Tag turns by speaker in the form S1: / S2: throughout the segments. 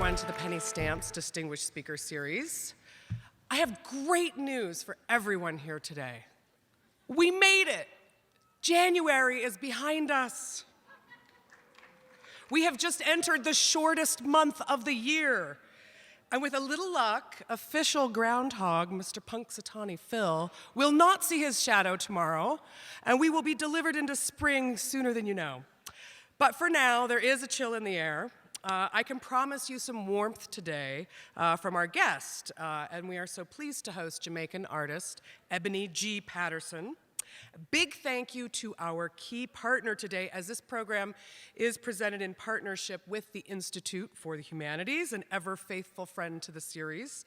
S1: everyone to the Penny Stamps Distinguished Speaker Series. I have great news for everyone here today. We made it! January is behind us. We have just entered the shortest month of the year. And with a little luck, official groundhog, Mr. Punxsutawney Phil, will not see his shadow tomorrow, and we will be delivered into spring sooner than you know. But for now, there is a chill in the air. I can promise you some warmth today from our guest, and we are so pleased to host Jamaican artist Ebony G. Patterson. Big thank you to our key partner today, as this program is presented in partnership with the Institute for the Humanities, an ever-faithful friend to the series,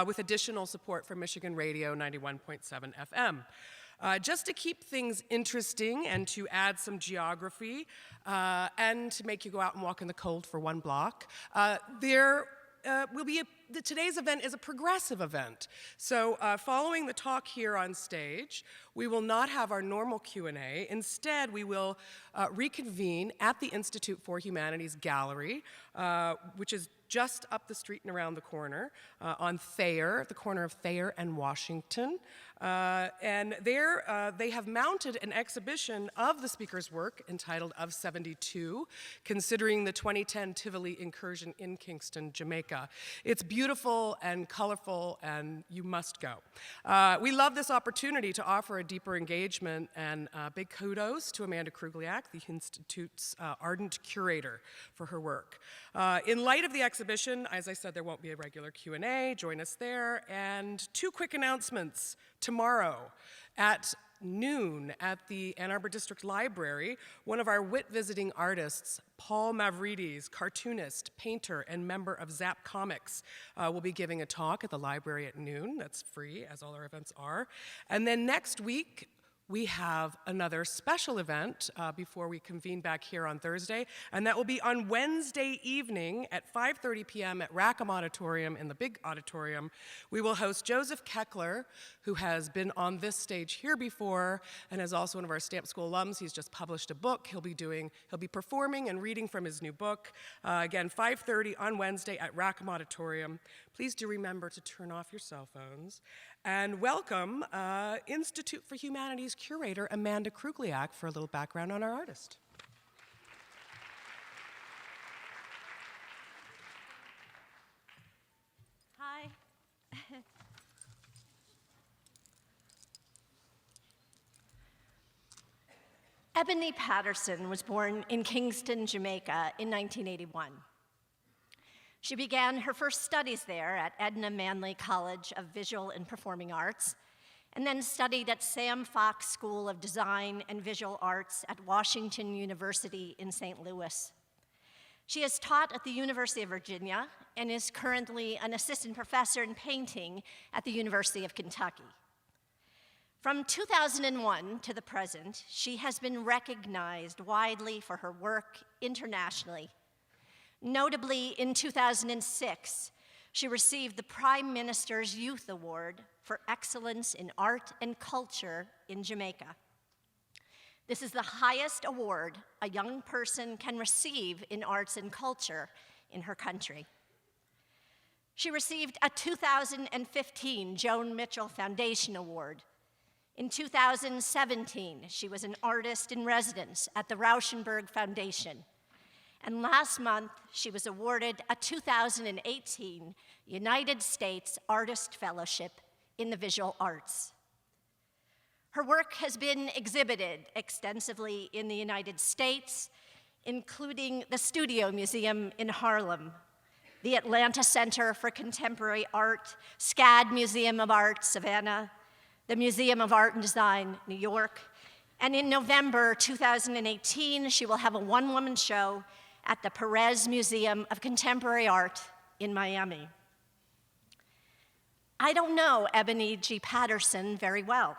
S1: with additional support from Michigan Radio 91.7 FM. Just to keep things interesting and to add some geography and to make you go out and walk in the cold for one block, today's event is a progressive event. So following the talk here on stage, we will not have our normal Q&A. Instead, we will reconvene at the Institute for Humanities Gallery, which is just up the street and around the corner on Thayer, the corner of Thayer and Washington. And there they have mounted an exhibition of the speaker's work entitled Of 72, considering the 2010 Tivoli Incursion in Kingston, Jamaica. It's beautiful and colorful, and you must go. We love this opportunity to offer a deeper engagement, and big kudos to Amanda Krugliak, the Institute's ardent curator, for her work. In light of the exhibition, as I said, there won't be a regular Q&A. Join us there. And two quick announcements. Tomorrow at noon at the Ann Arbor District Library, one of our WIT visiting artists, Paul Mavrides, cartoonist, painter, and member of Zap Comics, will be giving a talk at the library at noon. That's free, as all our events are. And then next week, we have another special event before we convene back here on Thursday, and that will be on Wednesday evening at 5:30 p.m. at Rackham Auditorium in the big auditorium. We will host Joseph Keckler, who has been on this stage here before and is also one of our Stamp School alums. He's just published a book. He'll be performing and reading from his new book. Again, 5:30 on Wednesday at Rackham Auditorium. Please do remember to turn off your cell phones. And welcome Institute for Humanities curator Amanda Krugliak for a little background on our artist.
S2: Hi. Ebony Patterson was born in Kingston, Jamaica in 1981. She began her first studies there at Edna Manley College of Visual and Performing Arts, and then studied at Sam Fox School of Design and Visual Arts at Washington University in St. Louis. She has taught at the University of Virginia and is currently an assistant professor in painting at the University of Kentucky. From 2001 to the present, she has been recognized widely for her work internationally. Notably, in 2006, she received the Prime Minister's Youth Award for Excellence in Art and Culture in Jamaica. This is the highest award a young person can receive in arts and culture in her country. She received a 2015 Joan Mitchell Foundation Award. In 2017, she was an artist in residence at the Rauschenberg Foundation. And last month, she was awarded a 2018 United States Artist Fellowship in the Visual Arts. Her work has been exhibited extensively in the United States, including the Studio Museum in Harlem, the Atlanta Center for Contemporary Art, SCAD Museum of Art, Savannah, the Museum of Art and Design, New York, and in November 2018, she will have a one-woman show at the Perez Museum of Contemporary Art in Miami. I don't know Ebony G. Patterson very well.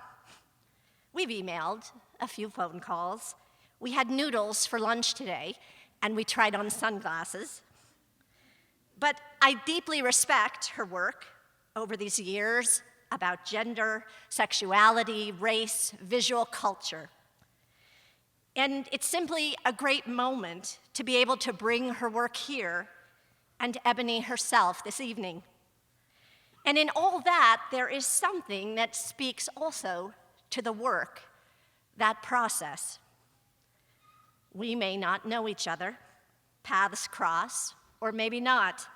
S2: We've emailed, a few phone calls. We had noodles for lunch today, and we tried on sunglasses. But I deeply respect her work over these years about gender, sexuality, race, visual culture. And it's simply a great moment to be able to bring her work here and Ebony herself this evening. And in all that, there is something that speaks also to the work, that process. We may not know each other, paths cross, or maybe not.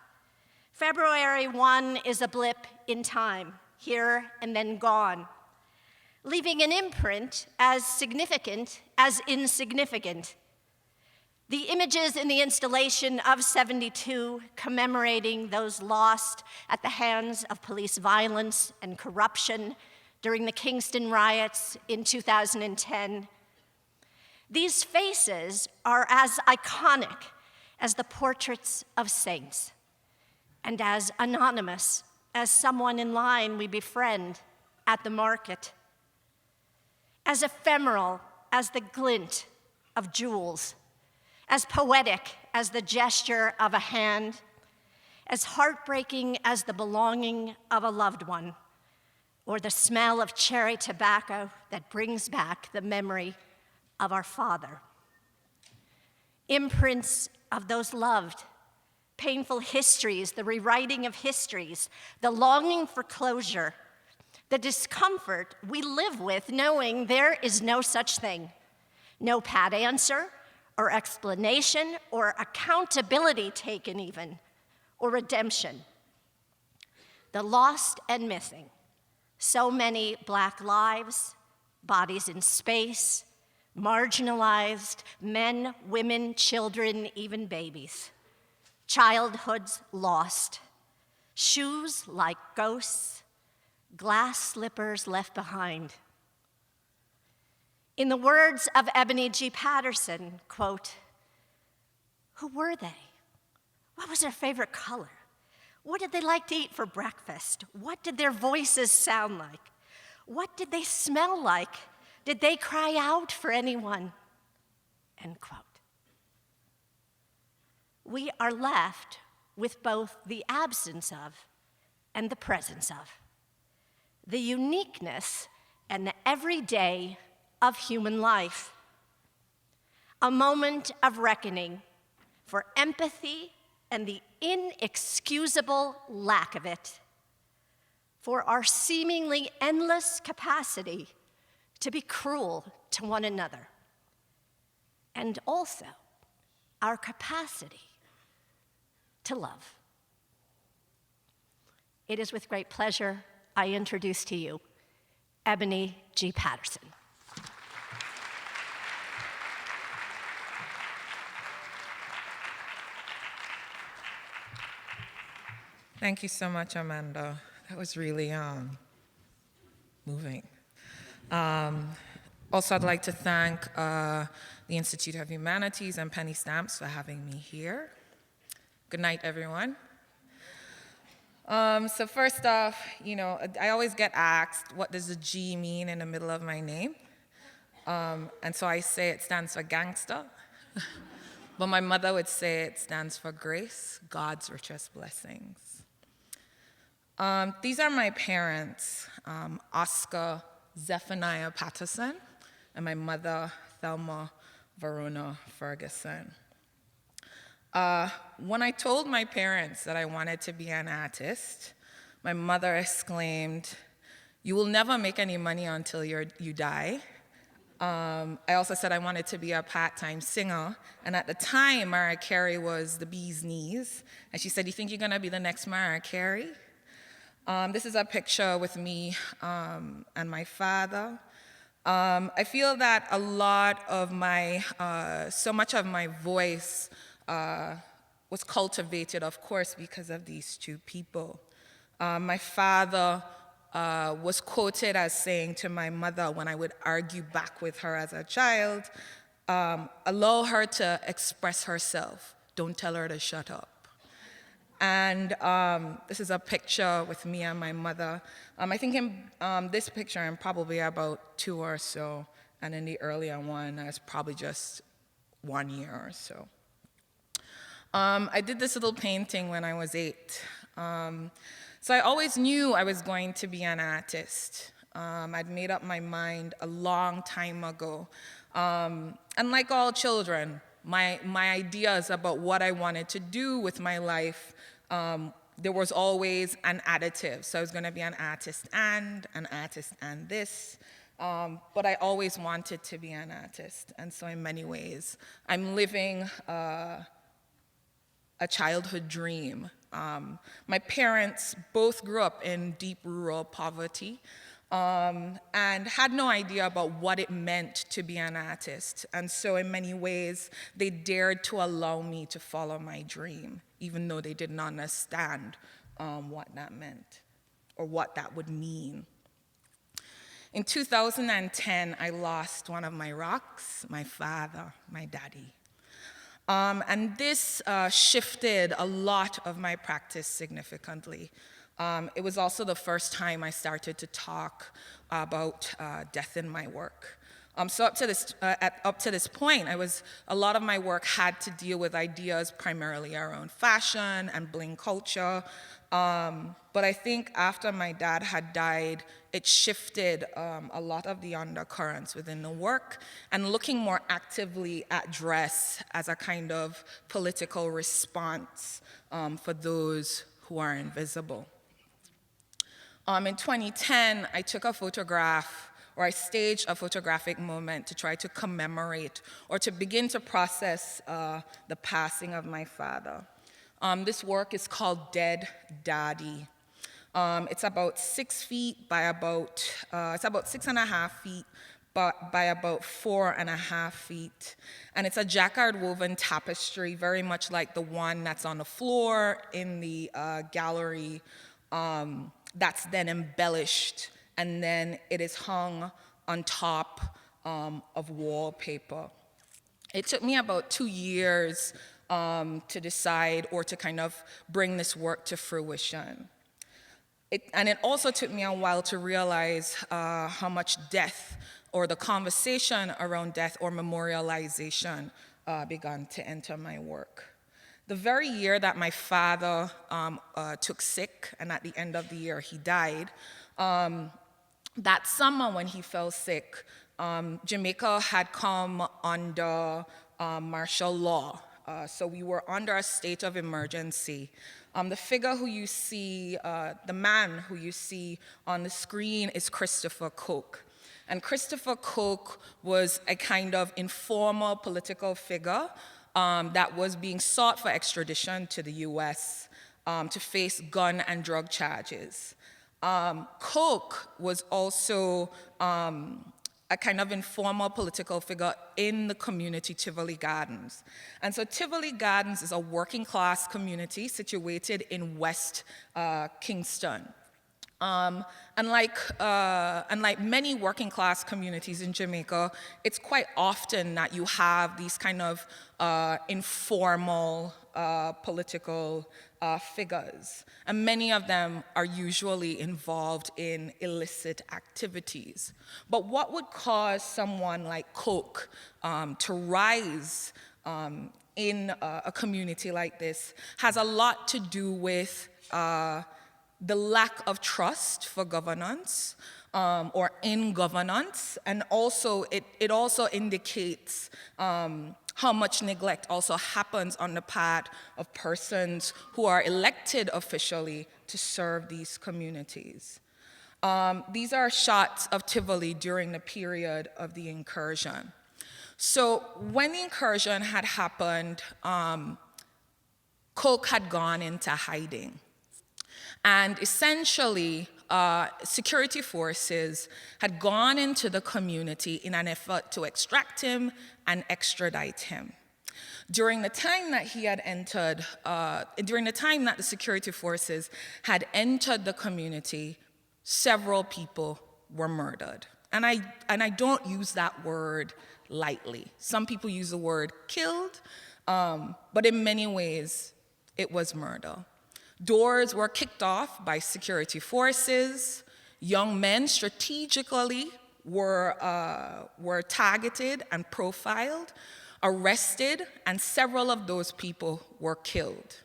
S2: February 1 is a blip in time, here and then gone, leaving an imprint as significant as insignificant. The images in the installation of 72 commemorating those lost at the hands of police violence and corruption during the Kingston riots in 2010. These faces are as iconic as the portraits of saints, and as anonymous as someone in line we befriend at the market, as ephemeral as the glint of jewels, as poetic as the gesture of a hand, as heartbreaking as the belonging of a loved one, or the smell of cherry tobacco that brings back the memory of our father. Imprints of those loved, painful histories, the rewriting of histories, the longing for closure, the discomfort we live with knowing there is no such thing, no pat answer or explanation or accountability taken even, or redemption. The lost and missing, so many Black lives, bodies in space, marginalized men, women, children, even babies. Childhoods lost. Shoes like ghosts, glass slippers left behind. In the words of Ebony G. Patterson, quote, "Who were they? What was their favorite color? What did they like to eat for breakfast? What did their voices sound like? What did they smell like? Did they cry out for anyone?" End quote. We are left with both the absence of and the presence of, the uniqueness and the everyday of human life. A moment of reckoning for empathy and the inexcusable lack of it, for our seemingly endless capacity to be cruel to one another, and also our capacity to love. It is with great pleasure I introduce to you Ebony G. Patterson.
S3: Thank you so much, Amanda. That was really moving. Also, I'd like to thank the Institute of Humanities and Penny Stamps for having me here. Good night, everyone. So first off, I always get asked, what does the G mean in the middle of my name? And so I say it stands for gangster. But my mother would say it stands for grace, God's richest blessings. These are my parents, Oscar Zephaniah Patterson, and my mother, Thelma Verona Ferguson. When I told my parents that I wanted to be an artist, my mother exclaimed, "You will never make any money until you die." I also said I wanted to be a part-time singer, and at the time, Mariah Carey was the bee's knees, and she said, "You think you're gonna be the next Mariah Carey?" This is a picture with me and my father. I feel that a lot of so much of my voice was cultivated, of course, because of these two people. My father was quoted as saying to my mother when I would argue back with her as a child, "Allow her to express herself. Don't tell her to shut up." And this is a picture with me and my mother. I think in this picture I'm probably about 2 or so, and in the earlier one I was probably just 1 year or so. I did this little painting when I was 8. So I always knew I was going to be an artist. I'd made up my mind a long time ago. And like all children, my ideas about what I wanted to do with my life, there was always an additive. So I was going to be an artist and this. But I always wanted to be an artist. And so in many ways, I'm living a childhood dream. My parents both grew up in deep rural poverty and had no idea about what it meant to be an artist. And so in many ways, they dared to allow me to follow my dream, even though they didn't understand what that meant or what that would mean. In 2010, I lost one of my rocks, my father, my daddy. And this shifted a lot of my practice significantly. It was also the first time I started to talk about death in my work. So up to this point, a lot of my work had to deal with ideas primarily around fashion and bling culture. But I think after my dad had died, it shifted a lot of the undercurrents within the work and looking more actively at dress as a kind of political response for those who are invisible. In 2010, I took a photograph, or I staged a photographic moment to try to commemorate or to begin to process the passing of my father. This work is called Dead Daddy. It's about 6 feet by about, it's about 6.5 feet by about 4.5 feet. And it's a jacquard woven tapestry, very much like the one that's on the floor in the gallery, that's then embellished, and then it is hung on top of wallpaper. It took me about 2 years to decide or to kind of bring this work to fruition. And it also took me a while to realize how much death or the conversation around death or memorialization began to enter my work. The very year that my father took sick, and at the end of the year he died, that summer when he fell sick, Jamaica had come under martial law. So we were under a state of emergency. The figure who you see, the man who you see on the screen is Christopher Coke. And Christopher Coke was a kind of informal political figure that was being sought for extradition to the US to face gun and drug charges. Coke was also a kind of informal political figure in the community Tivoli Gardens. And so Tivoli Gardens is a working class community situated in West Kingston. Unlike many working class communities in Jamaica, it's quite often that you have these kind of informal political figures. And many of them are usually involved in illicit activities. But what would cause someone like Coke to rise in a community like this has a lot to do with the lack of trust for governance or in governance, and also it also indicates how much neglect also happens on the part of persons who are elected officially to serve these communities. These are shots of Tivoli during the period of the incursion. So when the incursion had happened, Coke had gone into hiding. And essentially, security forces had gone into the community in an effort to extract him and extradite him. During the time that he had entered, during the time that the security forces had entered the community, several people were murdered. And I don't use that word lightly. Some people use the word killed, but in many ways, it was murder. Doors were kicked off by security forces. Young men strategically were targeted and profiled, arrested, and several of those people were killed.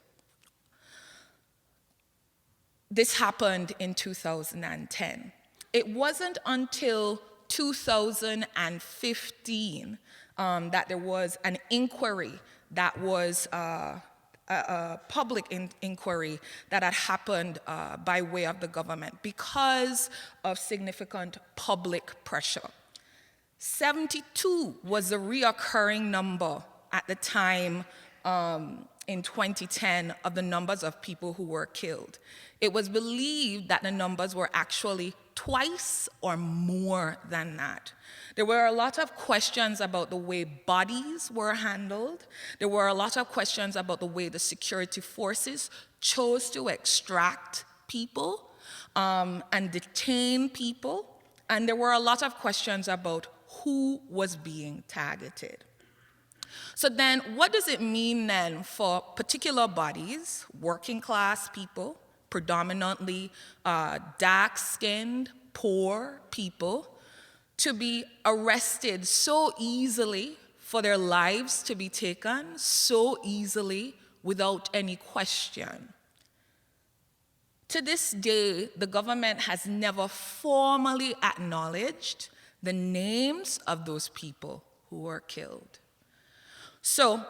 S3: This happened in 2010. It wasn't until 2015 that there was an inquiry that was a public inquiry that had happened by way of the government because of significant public pressure. 72 was a reoccurring number at the time in 2010 of the numbers of people who were killed. It was believed that the numbers were actually twice or more than that. There were a lot of questions about the way bodies were handled. There were a lot of questions about the way the security forces chose to extract people and detain people. And there were a lot of questions about who was being targeted. So then, what does it mean then for particular bodies, working class people, predominantly dark-skinned, poor people, to be arrested so easily, for their lives to be taken so easily without any question? To this day, the government has never formally acknowledged the names of those people who were killed. So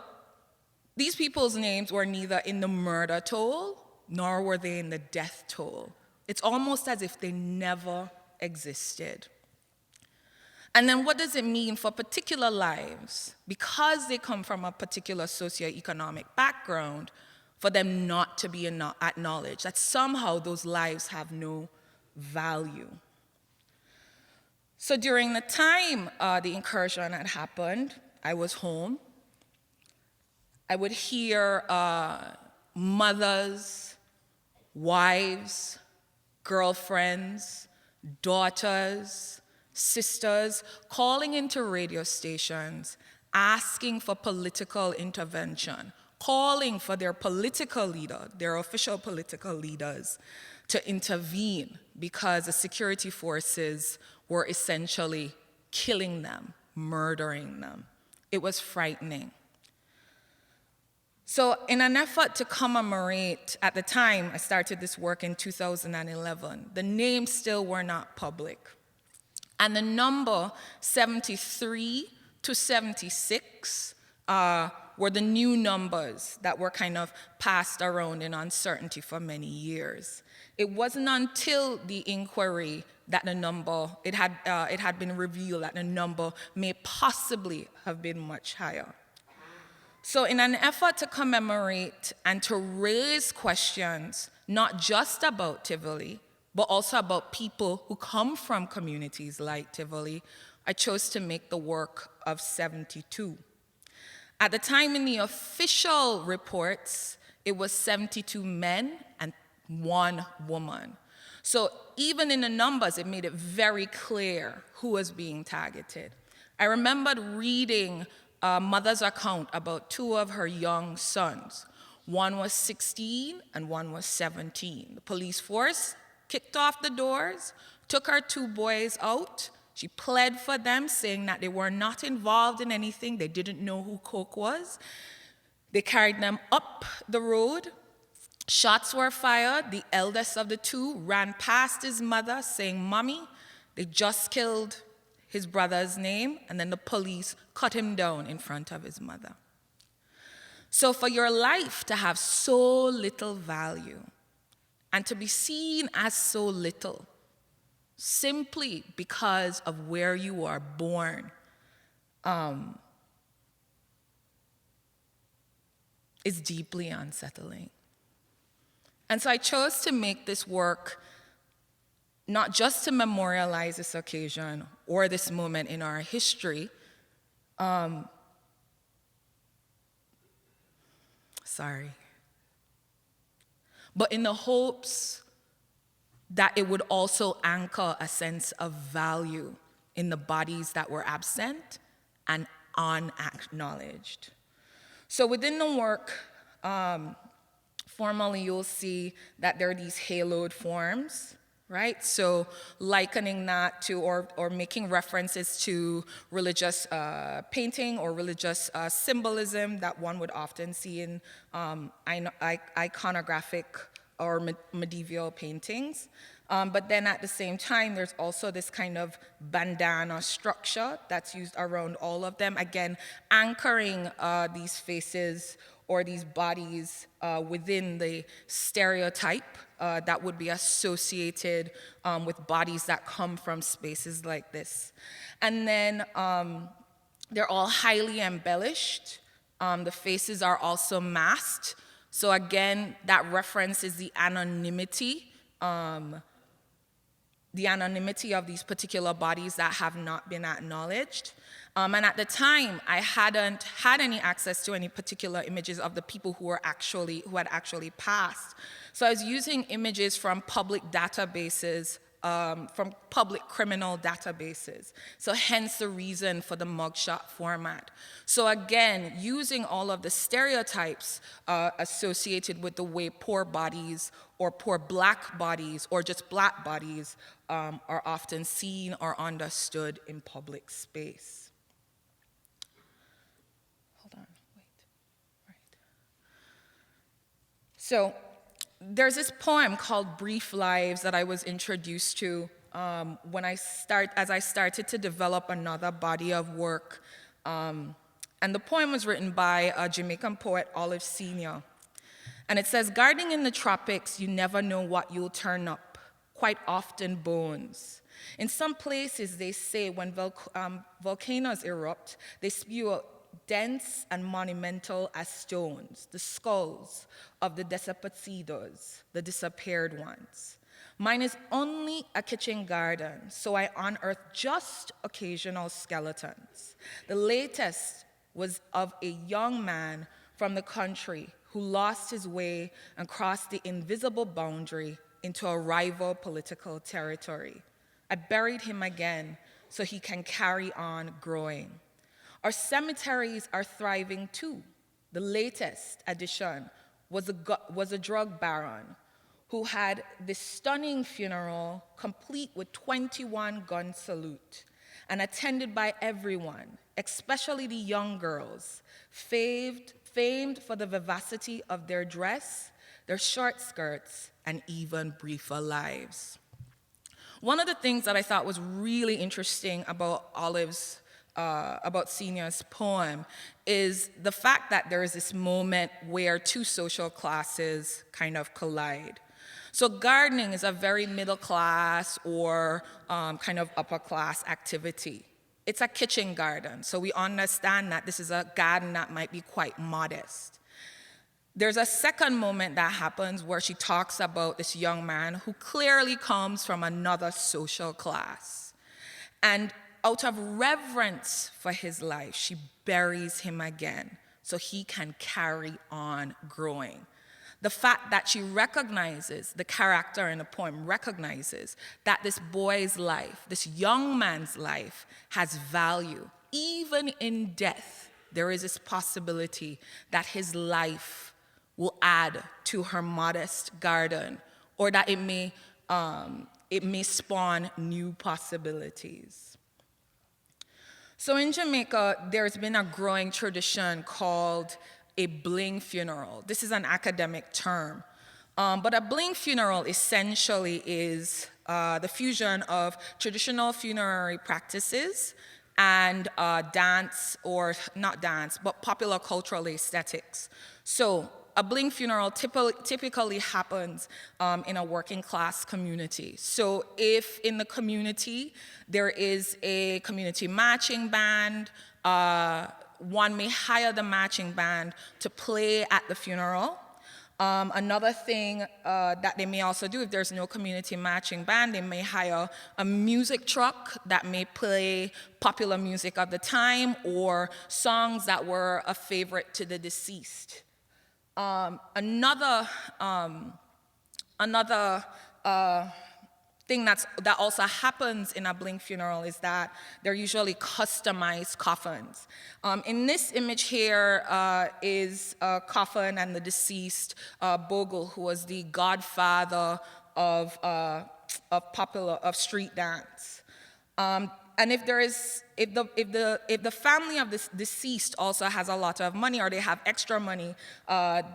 S3: these people's names were neither in the murder toll, nor were they in the death toll. It's almost as if they never existed. And then what does it mean for particular lives, because they come from a particular socioeconomic background, for them not to be acknowledged, that somehow those lives have no value? So during the time the incursion had happened, I was home. I would hear mothers, wives, girlfriends, daughters, sisters calling into radio stations, asking for political intervention, calling for their political leader, their official political leaders, to intervene because the security forces were essentially killing them, murdering them. It was frightening. So in an effort to commemorate, at the time I started this work in 2011, the names still were not public. And the number 73 to 76 were the new numbers that were kind of passed around in uncertainty for many years. It wasn't until the inquiry that the number, it had been revealed that the number may possibly have been much higher. So in an effort to commemorate and to raise questions, not just about Tivoli, but also about people who come from communities like Tivoli, I chose to make the work of 72. At the time in the official reports, it was 72 men and 1 woman. So even in the numbers, it made it very clear who was being targeted. I remembered reading a mother's account about 2 of her young sons. One was 16 and one was 17. The police force kicked off the doors, took her 2 boys out. She pled for them, saying that they were not involved in anything. They didn't know who Coke was. They carried them up the road. Shots were fired. The eldest of the 2 ran past his mother, saying, "Mommy, they just killed his brother's name," and then the police cut him down in front of his mother. So for your life to have so little value and to be seen as so little simply because of where you are born is deeply unsettling. And so I chose to make this work not just to memorialize this occasion or this moment in our history, but in the hopes that it would also anchor a sense of value in the bodies that were absent and unacknowledged. So within the work, formally you'll see that there are these haloed forms, right? So likening that to, or making references to religious painting or religious symbolism that one would often see in iconographic or medieval paintings. But then at the same time, there's also this kind of bandana structure that's used around all of them, again, anchoring these faces or these bodies within the stereotype that would be associated with bodies that come from spaces like this. And then they're all highly embellished. The faces are also masked. So again, that references the anonymity of these particular bodies that have not been acknowledged. And at the time, I hadn't had any access to any particular images of the people who had actually passed. So I was using images from public databases, from public criminal databases. So hence the reason for the mugshot format. So again, using all of the stereotypes associated with the way poor bodies or poor black bodies or just black bodies are often seen or understood in public space. Hold on, wait, right. So there's this poem called Brief Lives that I was introduced to as I started to develop another body of work. And the poem was written by a Jamaican poet, Olive Sr. And it says, gardening in the tropics, you never know what you'll turn up, quite often bones. In some places, they say when volcanoes erupt, they spew out dense and monumental as stones, the skulls of the desaparecidos, the disappeared ones. Mine is only a kitchen garden, so I unearth just occasional skeletons. The latest was of a young man from the country who lost his way and crossed the invisible boundary into a rival political territory. I buried him again so he can carry on growing. Our cemeteries are thriving too. The latest addition was a drug baron who had this stunning funeral complete with 21 gun salute and attended by everyone, especially the young girls, famed for the vivacity of their dress, their short skirts, and even briefer lives. One of the things that I thought was really interesting about about Senior's poem is the fact that there is this moment where two social classes kind of collide. So gardening is a very middle class or kind of upper class activity. It's a kitchen garden, so we understand that this is a garden that might be quite modest. There's a second moment that happens where she talks about this young man who clearly comes from another social class. And out of reverence for his life, she buries him again so he can carry on growing. The fact that she recognizes, the character in the poem recognizes that this boy's life, this young man's life, has value. Even in death, there is this possibility that his life will add to her modest garden, or that it may spawn new possibilities. So in Jamaica, there's been a growing tradition called a bling funeral. This is an academic term. But a bling funeral essentially is the fusion of traditional funerary practices and dance, or not dance, but popular cultural aesthetics. So a bling funeral typically happens in a working class community. So if in the community there is a community marching band, one may hire the marching band to play at the funeral. Another thing that they may also do, if there's no community marching band, they may hire a music truck that may play popular music of the time or songs that were a favorite to the deceased. Another thing that also happens in a bling funeral is that they're usually customized coffins. In this image here is a coffin and the deceased Bogle, who was the godfather of street dance. And if the family of this deceased also has a lot of money or they have extra money,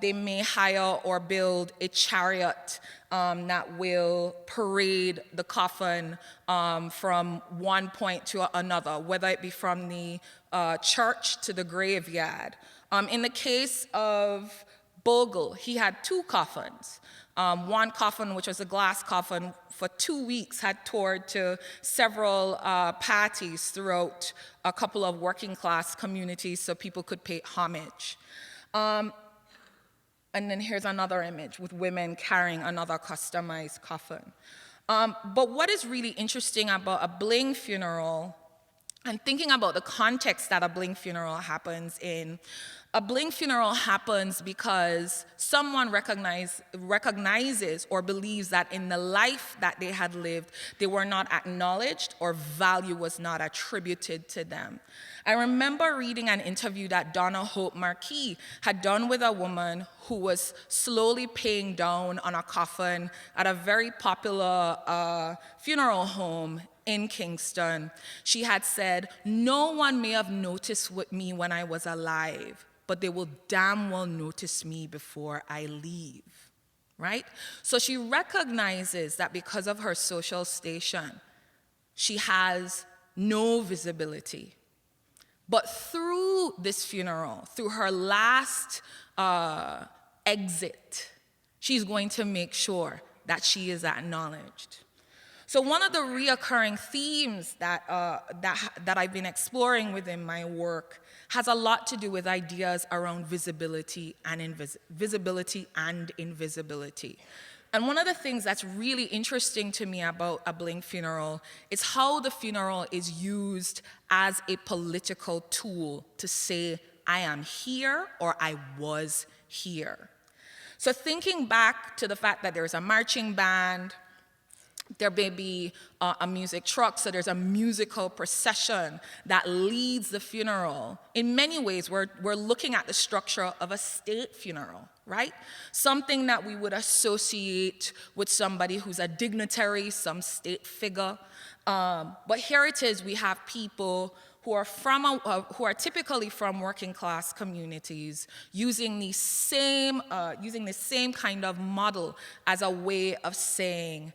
S3: they may hire or build a chariot that will parade the coffin from one point to another, whether it be from the church to the graveyard. In the case of Bogle, he had 2 coffins. One coffin, which was a glass coffin, for 2 weeks had toured to several parties throughout a couple of working class communities so people could pay homage. And then here's another image with women carrying another customized coffin. But what is really interesting about a bling funeral, and thinking about the context that a bling funeral happens in, a bling funeral happens because someone recognizes or believes that in the life that they had lived, they were not acknowledged or value was not attributed to them. I remember reading an interview that Donna Hope Marquis had done with a woman who was slowly paying down on a coffin at a very popular funeral home in Kingston. She had said, "No one may have noticed me when I was alive, but they will damn well notice me before I leave," right? So she recognizes that because of her social station, she has no visibility. But through this funeral, through her last exit, she's going to make sure that she is acknowledged. So one of the reoccurring themes that I've been exploring within my work has a lot to do with ideas around visibility and invisibility. And one of the things that's really interesting to me about a bling funeral is how the funeral is used as a political tool to say, I am here or I was here. So thinking back to the fact that there's a marching band, there may be a music truck, so there's a musical procession that leads the funeral. In many ways, we're looking at the structure of a state funeral, right? Something that we would associate with somebody who's a dignitary, some state figure. But here it is, we have people who are typically from working class communities using the same kind of model as a way of saying,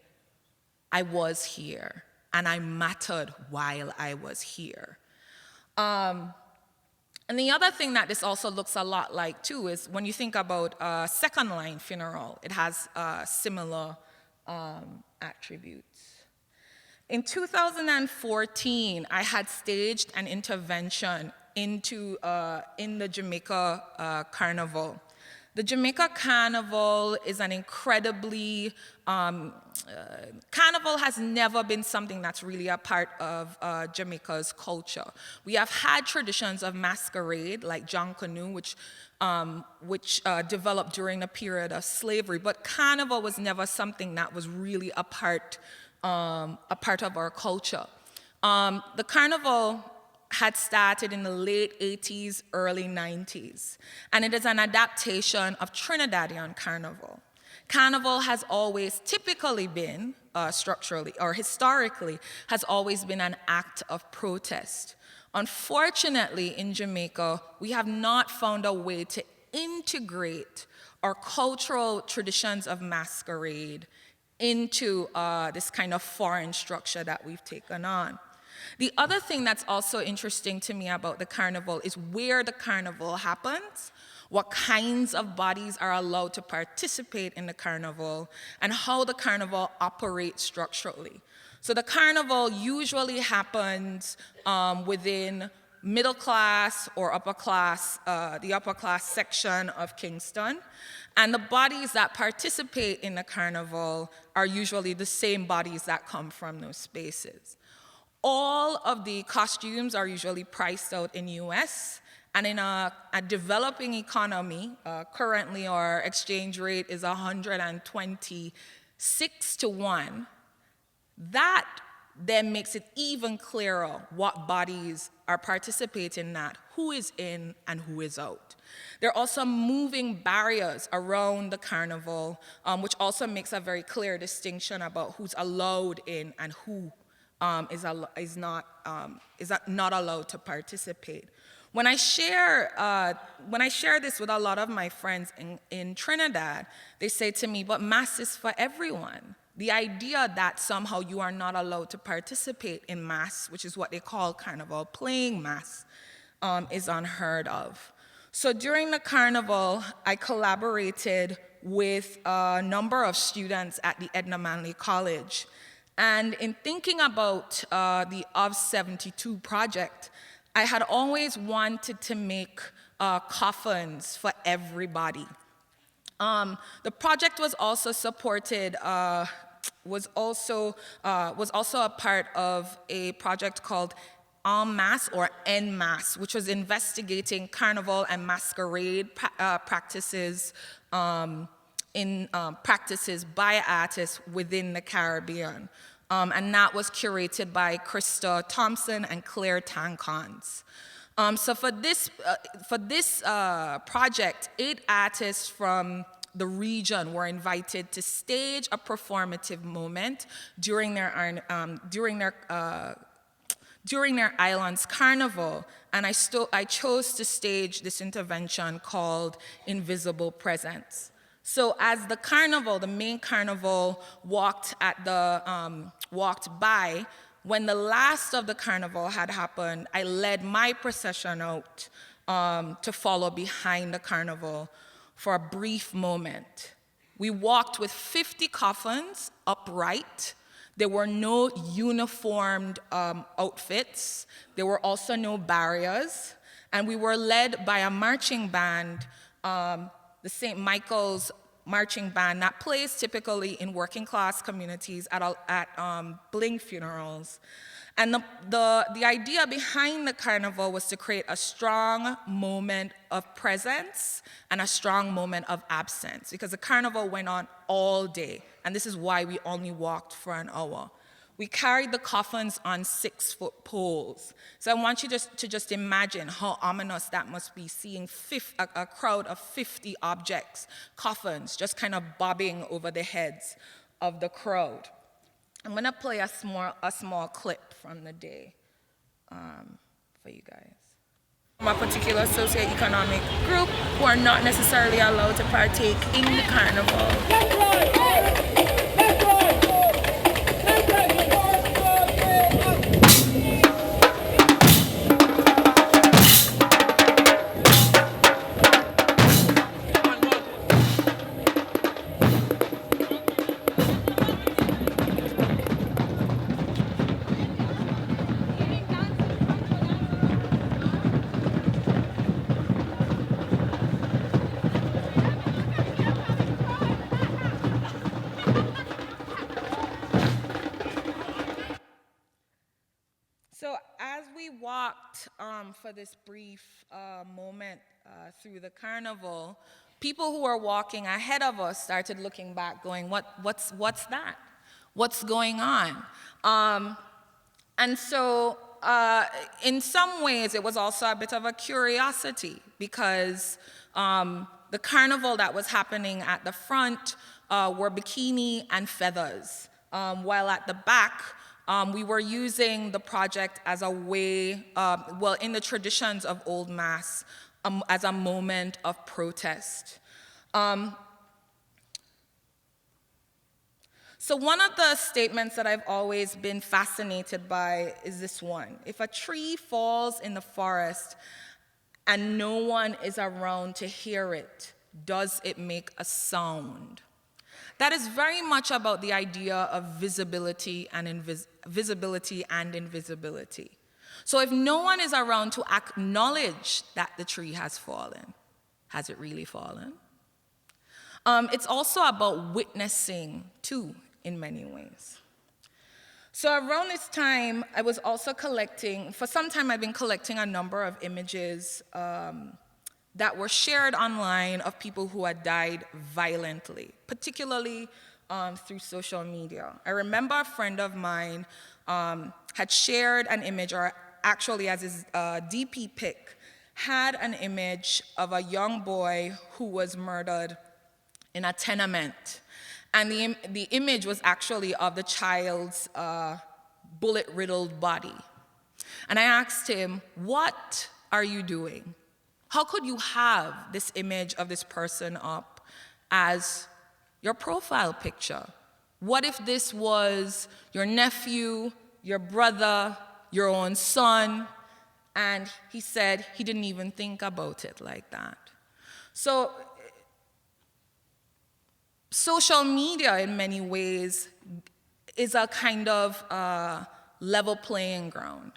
S3: I was here, and I mattered while I was here. And the other thing that this also looks a lot like, too, is when you think about a second-line funeral, it has similar attributes. In 2014, I had staged an intervention in the Jamaica Carnival. The Jamaica Carnival is an incredibly, Carnival has never been something that's really a part of Jamaica's culture. We have had traditions of masquerade, like John Canoe, which developed during the period of slavery, but Carnival was never something that was really a part of our culture. The Carnival had started in the late 80s, early 90s, and it is an adaptation of Trinidadian Carnival. Carnival has always typically been, structurally or historically, has always been an act of protest. Unfortunately, in Jamaica, we have not found a way to integrate our cultural traditions of masquerade into this kind of foreign structure that we've taken on. The other thing that's also interesting to me about the carnival is where the carnival happens, what kinds of bodies are allowed to participate in the carnival, and how the carnival operates structurally. So the carnival usually happens within middle class or upper class, the upper class section of Kingston. And the bodies that participate in the carnival are usually the same bodies that come from those spaces. All of the costumes are usually priced out in US, and in a developing economy, currently our exchange rate is 126 to 1. That then makes it even clearer what bodies are participating in that, who is in and who is out. There are also moving barriers around the carnival, which also makes a very clear distinction about who's allowed in and who is not allowed to participate. When I share this with a lot of my friends in Trinidad, they say to me, but mass is for everyone. The idea that somehow you are not allowed to participate in mass, which is what they call carnival, playing mass, is unheard of. So during the carnival, I collaborated with a number of students at the Edna Manley College. And in thinking about the Of 72 project, I had always wanted to make coffins for everybody. The project was also supported, was also a part of a project called En Masse or En Masse, which was investigating carnival and masquerade practices practices by artists within the Caribbean. And that was curated by Krista Thompson and Claire Tankons. So for this project, 8 artists from the region were invited to stage a performative moment during their island's carnival, and I chose to stage this intervention called Invisible Presence. So as the carnival, the main carnival, walked by, when the last of the carnival had happened, I led my procession out to follow behind the carnival for a brief moment. We walked with 50 coffins upright. There were no uniformed outfits. There were also no barriers. And we were led by a marching band, the St. Michael's marching band that plays typically in working class communities at bling funerals. And the idea behind the carnival was to create a strong moment of presence and a strong moment of absence, because the carnival went on all day, and this is why we only walked for an hour. We carried the coffins on 6-foot poles. So I want you to just imagine how ominous that must be, seeing a crowd of 50 objects, coffins, just kind of bobbing over the heads of the crowd. I'm going to play a small clip from the day for you guys. From a particular socioeconomic group who are not necessarily allowed to partake in the carnival. So as we walked for this brief moment through the carnival, people who were walking ahead of us started looking back, going, what's that? What's going on? And so in some ways, it was also a bit of a curiosity, because the carnival that was happening at the front were bikini and feathers, while at the back, we were using the project as a way, in the traditions of Old Mass, as a moment of protest. So one of the statements that I've always been fascinated by is this one: if a tree falls in the forest and no one is around to hear it, does it make a sound? That is very much about the idea of visibility and invisibility. So if no one is around to acknowledge that the tree has fallen, has it really fallen? It's also about witnessing, too, in many ways. So around this time, I was also collecting, for some time I've been collecting a number of images that were shared online of people who had died violently, particularly through social media. I remember a friend of mine had shared an image, or actually as his DP pic, had an image of a young boy who was murdered in a tenement. And the image was actually of the child's bullet-riddled body. And I asked him, what are you doing? How could you have this image of this person up as your profile picture? What if this was your nephew, your brother, your own son? And he said he didn't even think about it like that. So social media, in many ways, is a kind of level playing ground,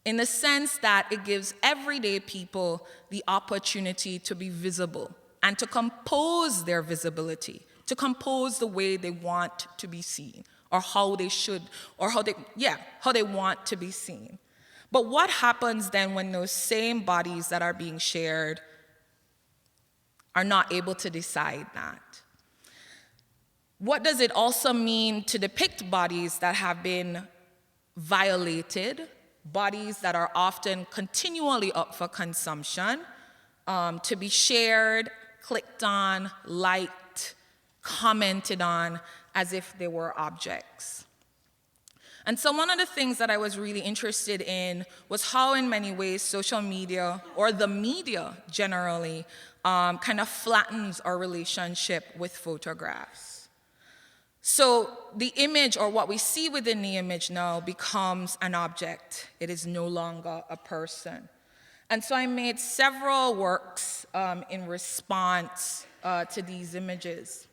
S3: in the sense that it gives everyday people the opportunity to be visible and to compose their visibility, to compose the way they want to be seen, or how they should, or how they want to be seen. But what happens then when those same bodies that are being shared are not able to decide that? What does it also mean to depict bodies that have been violated, bodies that are often continually up for consumption, to be shared, clicked on, liked, commented on, as if they were objects? And so one of the things that I was really interested in was how, in many ways, social media, or the media generally, kind of flattens our relationship with photographs. So the image, or what we see within the image now, becomes an object. It is no longer a person. And so I made several works in response to these images.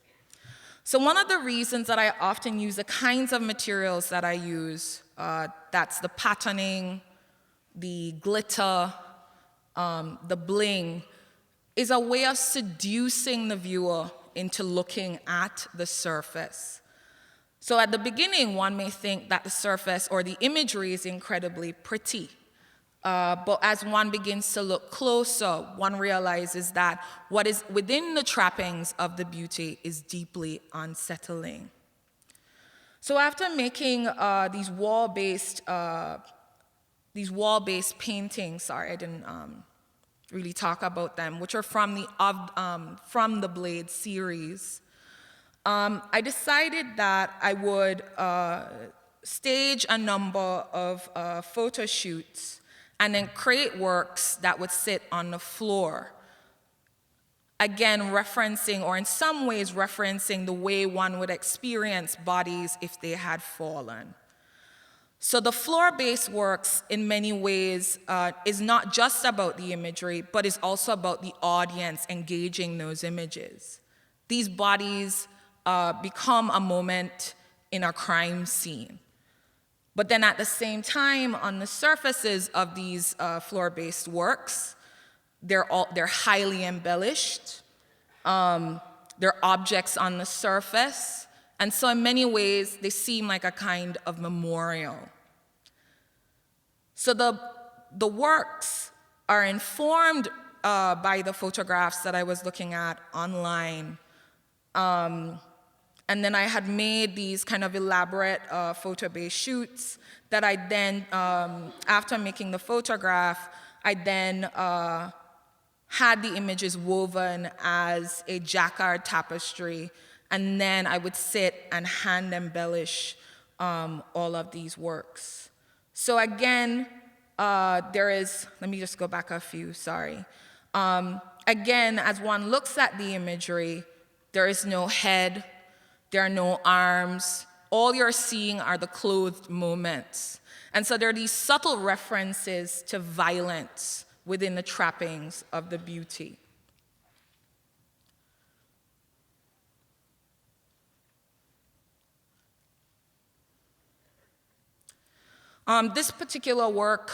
S3: So one of the reasons that I often use the kinds of materials that I use, that's the patterning, the glitter, the bling, is a way of seducing the viewer into looking at the surface. So at the beginning, one may think that the surface or the imagery is incredibly pretty. But as one begins to look closer, one realizes that what is within the trappings of the beauty is deeply unsettling. So after making these wall-based paintings, I didn't really talk about them, which are from the Blade series, I decided that I would stage a number of photo shoots and then create works that would sit on the floor. Again, referencing, or in some ways referencing, the way one would experience bodies if they had fallen. So the floor-based works, in many ways, is not just about the imagery, but is also about the audience engaging those images. These bodies become a moment in a crime scene. But then at the same time, on the surfaces of these floor-based works, they're highly embellished. They're objects on the surface. And so in many ways, they seem like a kind of memorial. So the works are informed by the photographs that I was looking at online. And then I had made these kind of elaborate photo-based shoots that I then, after making the photograph, I then had the images woven as a jacquard tapestry, and then I would sit and hand embellish all of these works. So again, there is, let me just go back a few, sorry. Again, as one looks at the imagery, there is no head, there are no arms. All you're seeing are the clothed moments. And so there are these subtle references to violence within the trappings of the beauty. This particular work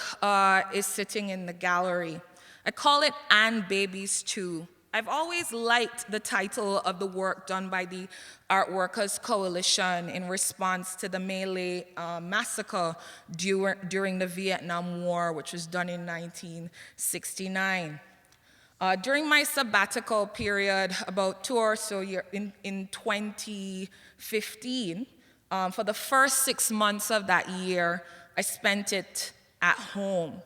S3: is sitting in the gallery. I call it "And Babies Too." I've always liked the title of the work done by the Art Workers Coalition in response to the Malay massacre during the Vietnam War, which was done in 1969. During my sabbatical period, about 2 or so years, in 2015, for the first 6 months of that year, I spent it at home.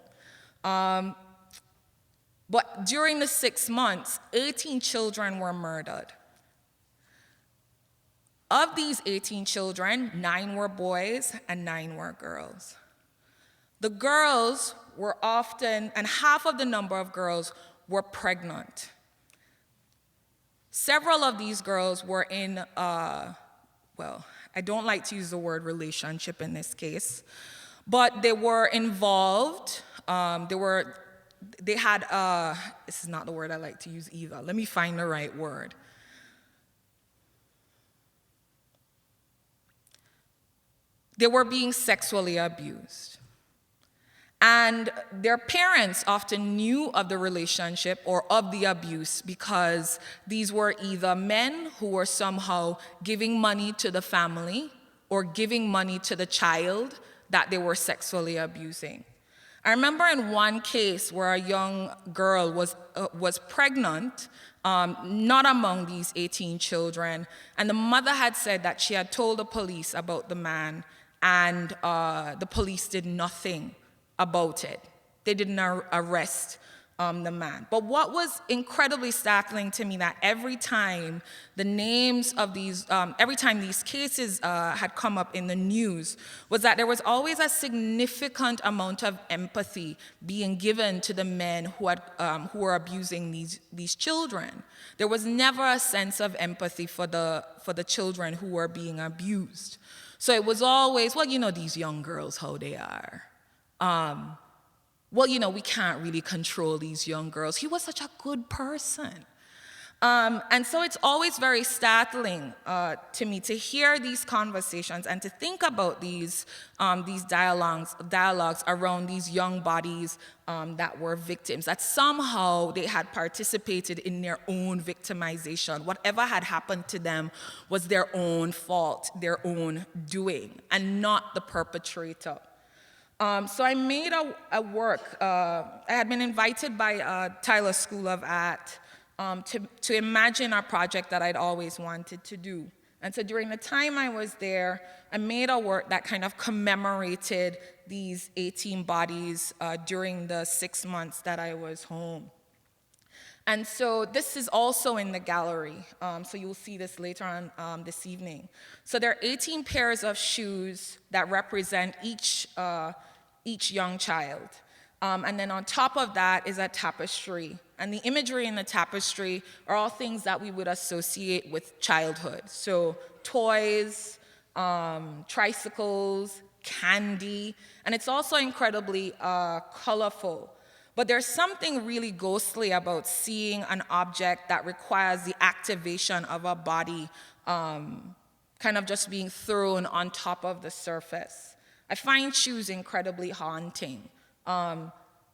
S3: But during the 6 months, 18 children were murdered. Of these 18 children, 9 were boys and 9 were girls. The girls were often, and half of the number of girls were pregnant. Several of these girls were in, well, I don't like to use the word relationship in this case, but they were involved. They had, this is not the word I like to use either. Let me find the right word. They were being sexually abused. And their parents often knew of the relationship or of the abuse because these were either men who were somehow giving money to the family or giving money to the child that they were sexually abusing. I remember in one case where a young girl was pregnant, not among these 18 children, and the mother had said that she had told the police about the man, and the police did nothing about it. They didn't arrest the man. But what was incredibly startling to me that every time the names of these, every time these cases had come up in the news, was that there was always a significant amount of empathy being given to the men who were abusing these children. There was never a sense of empathy for the children who were being abused. So it was always, well, you know, these young girls, how they are. Well, you know, we can't really control these young girls. He was such a good person. And so it's always very startling to me to hear these conversations and to think about these dialogues around these young bodies that were victims, that somehow they had participated in their own victimization. Whatever had happened to them was their own fault, their own doing, and not the perpetrator. So I made a work. I had been invited by Tyler School of Art to imagine a project that I'd always wanted to do. And so during the time I was there, I made a work that kind of commemorated these 18 bodies during the 6 months that I was home. And so this is also in the gallery, so you'll see this later on this evening. So there are 18 pairs of shoes that represent each young child. And then on top of that is a tapestry. And the imagery in the tapestry are all things that we would associate with childhood. So toys, tricycles, candy, and it's also incredibly colorful. But there's something really ghostly about seeing an object that requires the activation of a body kind of just being thrown on top of the surface. I find shoes incredibly haunting.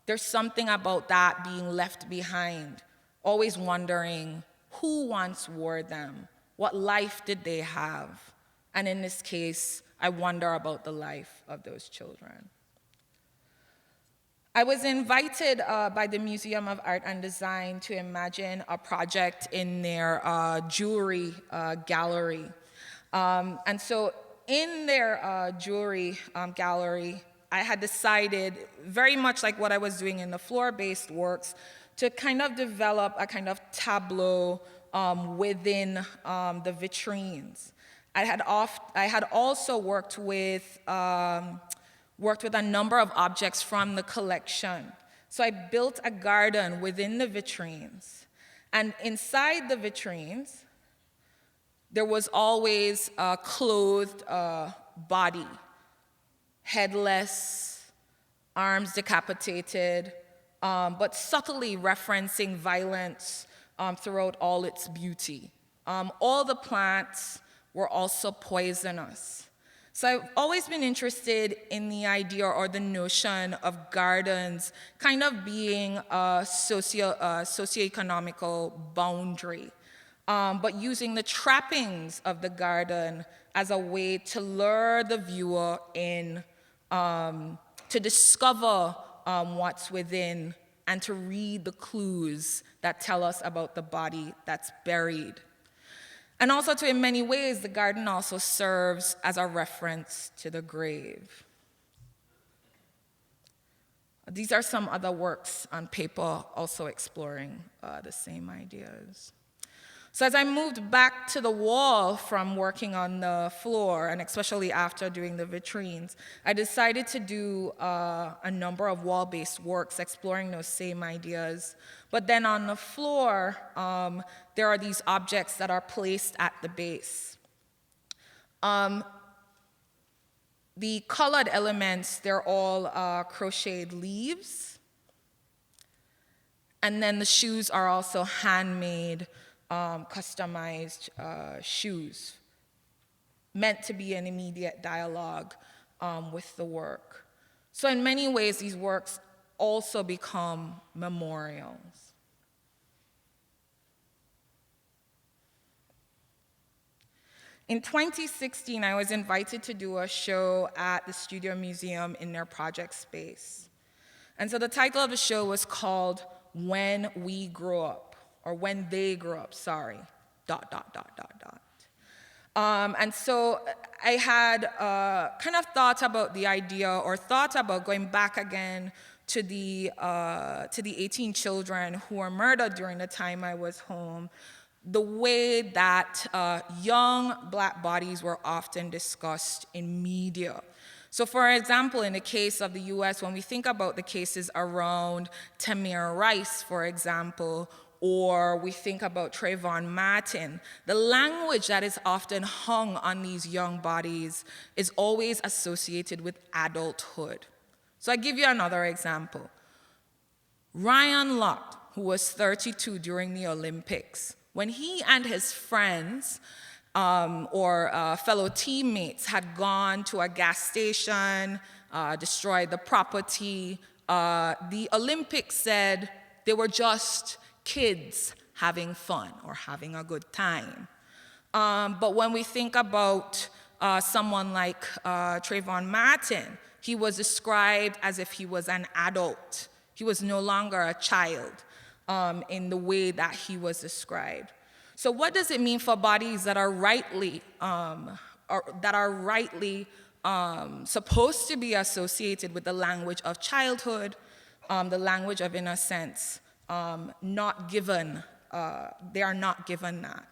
S3: There's something about that being left behind, always wondering who once wore them, what life did they have? And in this case, I wonder about the life of those children. I was invited by the Museum of Art and Design to imagine a project in their jewelry gallery. And so in their jewelry gallery, I had decided, very much like what I was doing in the floor-based works, to kind of develop a kind of tableau within the vitrines. I had also worked with a number of objects from the collection. So I built a garden within the vitrines. And inside the vitrines, there was always a clothed body, headless, arms decapitated, but subtly referencing violence throughout all its beauty. All the plants were also poisonous. So I've always been interested in the idea or the notion of gardens kind of being a socioeconomical boundary, but using the trappings of the garden as a way to lure the viewer in, to discover what's within, and to read the clues that tell us about the body that's buried. And also in many ways, the garden also serves as a reference to the grave. These are some other works on paper also exploring the same ideas. So as I moved back to the wall from working on the floor, and especially after doing the vitrines, I decided to do a number of wall-based works exploring those same ideas. But then on the floor, there are these objects that are placed at the base. The colored elements, they're all crocheted leaves. And then the shoes are also handmade, customized shoes, meant to be an immediate dialogue with the work. So in many ways, these works also become memorials. In 2016, I was invited to do a show at the Studio Museum in their project space. And so the title of the show was called When We Grow Up, or When They Grow Up, sorry, ... And so I had kind of thought about the idea, or thought about going back again to the 18 children who were murdered during the time I was home, the way that young Black bodies were often discussed in media. So for example, in the case of the US, when we think about the cases around Tamir Rice, for example, or we think about Trayvon Martin, the language that is often hung on these young bodies is always associated with adulthood. So I give you another example. Ryan Lott, who was 32 during the Olympics, when he and his friends or fellow teammates had gone to a gas station, destroyed the property, the Olympics said they were just kids having fun or having a good time. But when we think about someone like Trayvon Martin, he was described as if he was an adult. He was no longer a child in the way that he was described. So what does it mean for bodies that are rightly supposed to be associated with the language of childhood, the language of innocence, not given, they are not given that.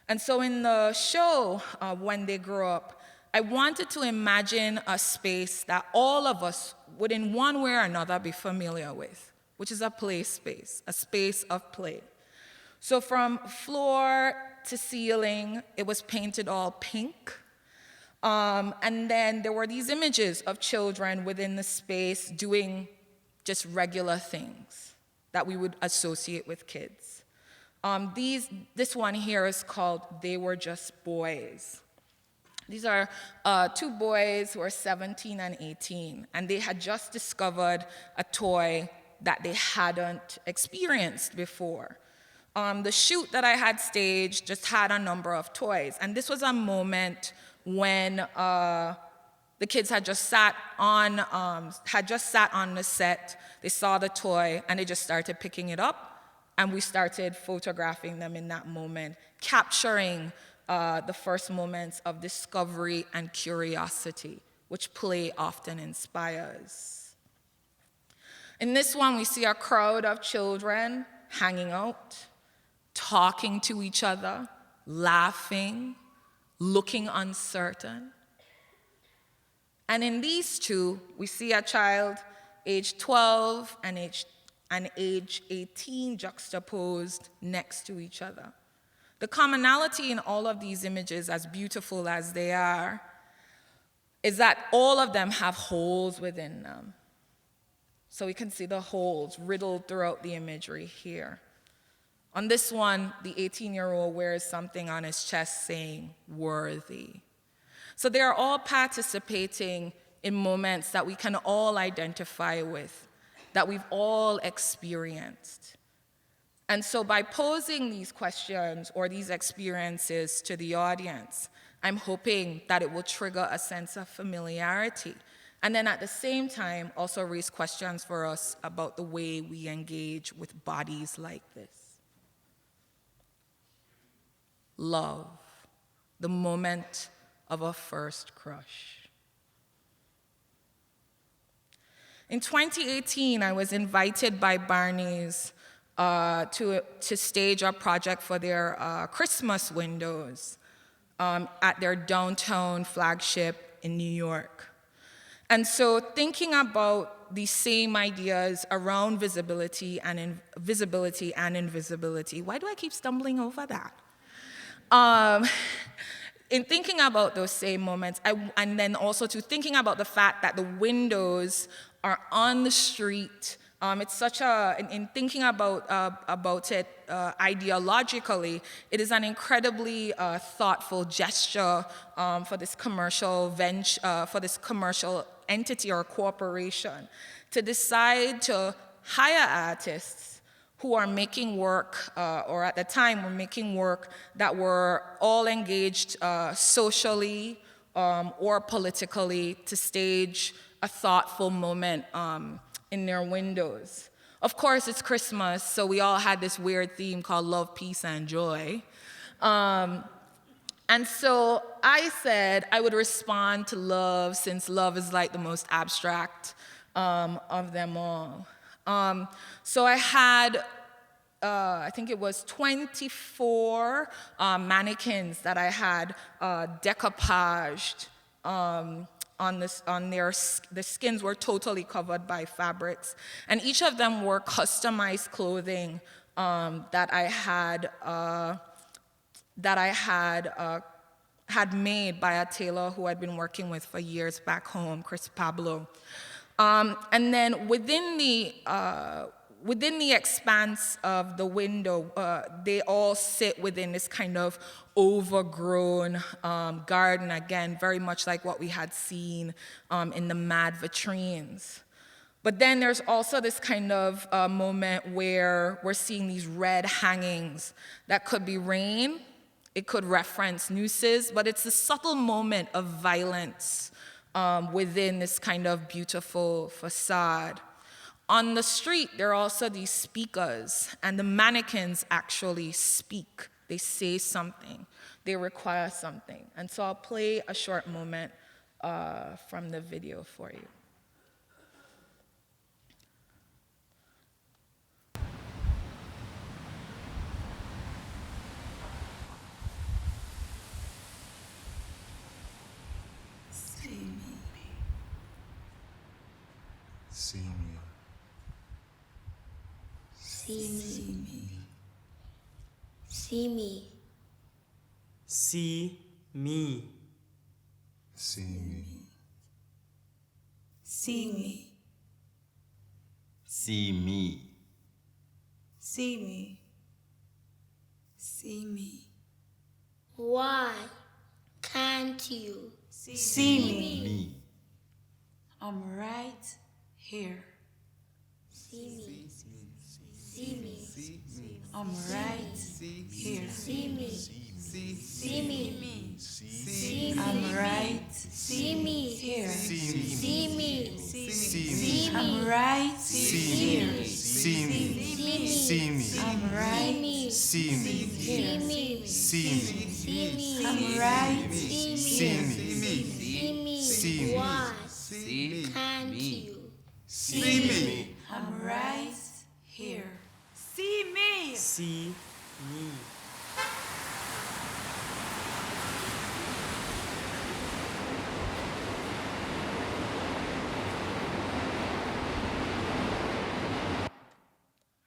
S3: And so in the show, When They Grow Up, I wanted to imagine a space that all of us would in one way or another be familiar with, which is a play space, a space of play. So from floor to ceiling, it was painted all pink. And then there were these images of children within the space doing just regular things that we would associate with kids. This one here is called They Were Just Boys. These are two boys who are 17 and 18, and they had just discovered a toy that they hadn't experienced before. The shoot that I had staged just had a number of toys, and this was a moment when the kids had just sat on the set. They saw the toy, and they just started picking it up, and we started photographing them in that moment, capturing the first moments of discovery and curiosity, which play often inspires. In this one, we see a crowd of children hanging out, talking to each other, laughing, looking uncertain. And in these two, we see a child age 12 and age 18 juxtaposed next to each other. The commonality in all of these images, as beautiful as they are, is that all of them have holes within them. So we can see the holes riddled throughout the imagery here. On this one, the 18-year-old wears something on his chest saying, "worthy." So they are all participating in moments that we can all identify with, that we've all experienced. And so by posing these questions or these experiences to the audience, I'm hoping that it will trigger a sense of familiarity. And then at the same time, also raise questions for us about the way we engage with bodies like this. Love, the moment of a first crush. In 2018, I was invited by Barney's to stage a project for their Christmas windows at their downtown flagship in New York. And so thinking about these same ideas around visibility and invisibility, why do I keep stumbling over that? In thinking about those same moments, and then also to thinking about the fact that the windows are on the street, it's such in thinking about it ideologically, it is an incredibly thoughtful gesture for this commercial venture, for this commercial entity or corporation to decide to hire artists who are making work, or at the time were making work that were all engaged socially or politically to stage a thoughtful moment in their windows. Of course, it's Christmas, so we all had this weird theme called love, peace, and joy. And so I said I would respond to love, since love is like the most abstract of them all. So I had, I think it was 24 mannequins that I had decoupaged the skins were totally covered by fabrics. And each of them were customized clothing that I had made by a tailor who I'd been working with for years back home, Chris Pablo. And then within the expanse of the window, they all sit within this kind of overgrown garden, again, very much like what we had seen in the mad vitrines. But then there's also this kind of moment where we're seeing these red hangings that could be rain, it could reference nooses, but it's a subtle moment of violence within this kind of beautiful facade. On the street, there are also these speakers, and the mannequins actually speak. They say something. They require something. And so I'll play a short moment from the video for you.
S4: See me. See me. See me.
S5: See me.
S4: See me.
S6: See me.
S7: See me.
S6: See me. See me.
S4: Why can't you
S6: See me.
S7: Me.
S6: I'm right here.
S4: see me? See me.
S6: I'm right here.
S4: See me. See me. See me.
S6: I'm right
S4: See me.
S6: here.
S4: See me. See me.
S6: I'm right here.
S4: See me. See me.
S6: I'm right
S4: See me.
S6: here.
S4: See me. See me.
S6: I'm right
S4: See
S6: here.
S4: me. See me. See me.
S6: Why
S4: Can't you
S6: see me? I'm right here.
S5: See me. See me.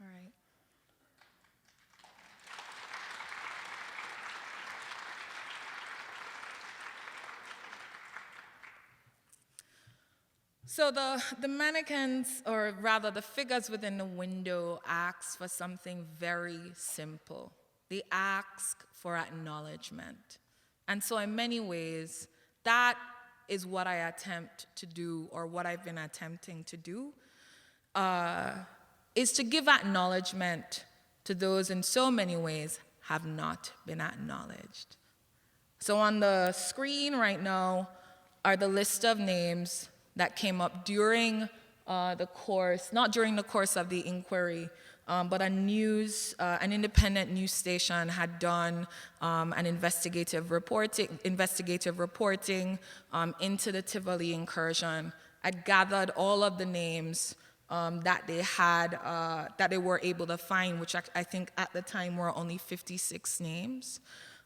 S3: All right. So the mannequins, or rather the figures within the window, ask for something very simple. They ask for acknowledgement. And so in many ways, that is what I attempt to do, or what I've been attempting to do, is to give acknowledgement to those in so many ways have not been acknowledged. So on the screen right now are the list of names that came up during the course, not during the course of the inquiry, but an independent news station had done an investigative reporting into the Tivoli Incursion. I'd gathered all of the names that they had, that they were able to find, which I think at the time were only 56 names.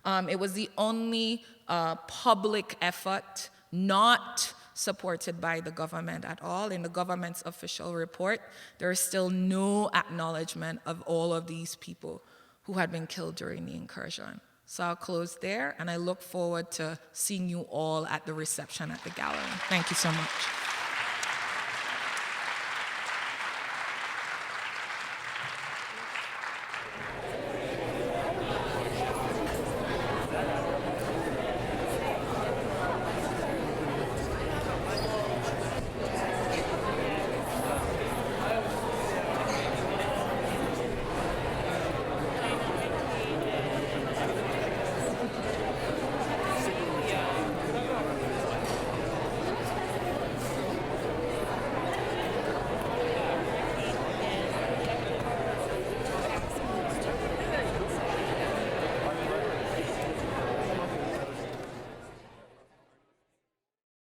S3: It was the only public effort not supported by the government at all. In the government's official report, there is still no acknowledgement of all of these people who had been killed during the incursion. So I'll close there, and I look forward to seeing you all at the reception at the gallery. Thank you so much.